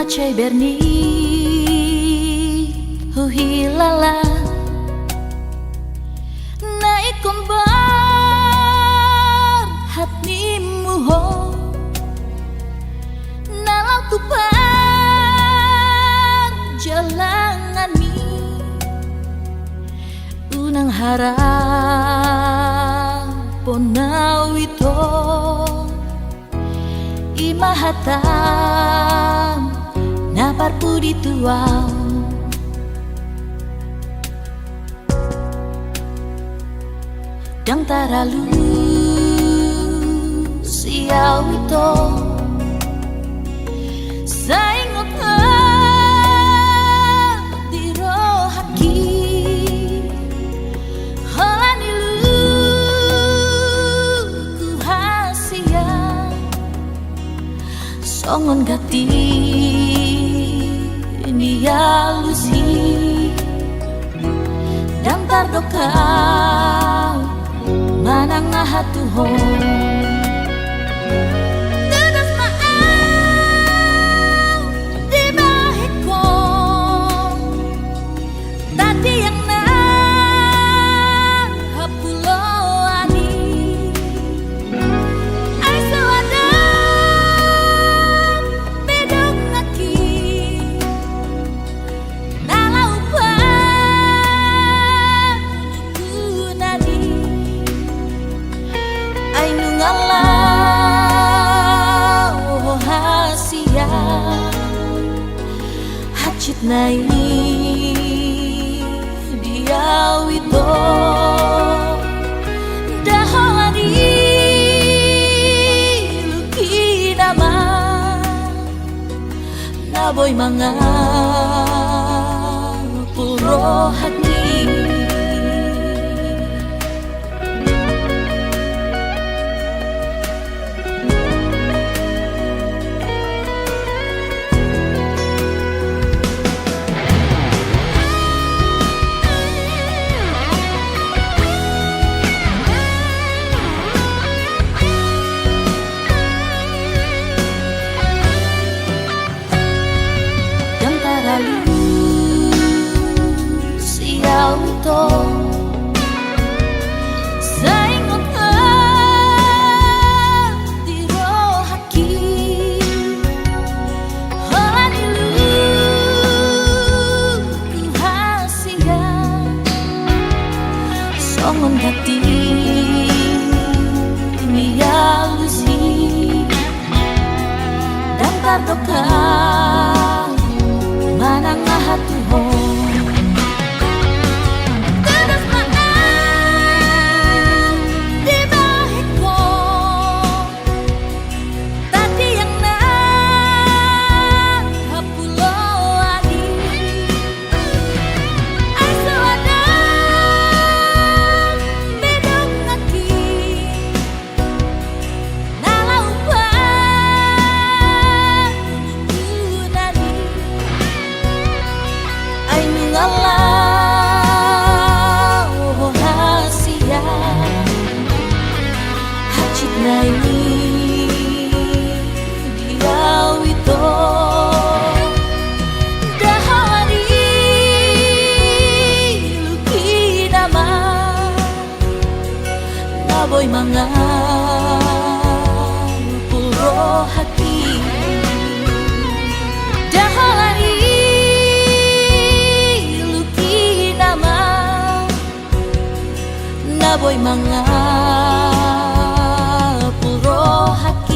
Acai berni hilala naik kombar hatimu ho nalau tupar jalangan mi unang harap ponawito imahatan naparpu dituaw dang taralu siaw ito saingot di rohaki halanilu ku hasia songon gati nialusi dang tardokau manang ahatuhon tegas maaw di bahit ko tadi yang hapuloani ay sawadang bedong ngaki nalau pa nadi ay nungalaw hasia hacit nai diaw ito dahari luki nama naboy mga puro hati siaw ito saingot di rohaki halanilu ku hasia songon gati nialusi dang tardokau manang ahatuhon tegas maaw di bahit ko tadi yang hapuloani ay sawadang bedong ngaki nalau pa ay nungalaw hasia hacit nai diaw ito dahari luki nama naboy mga puro hati dahari naboy mga puro hati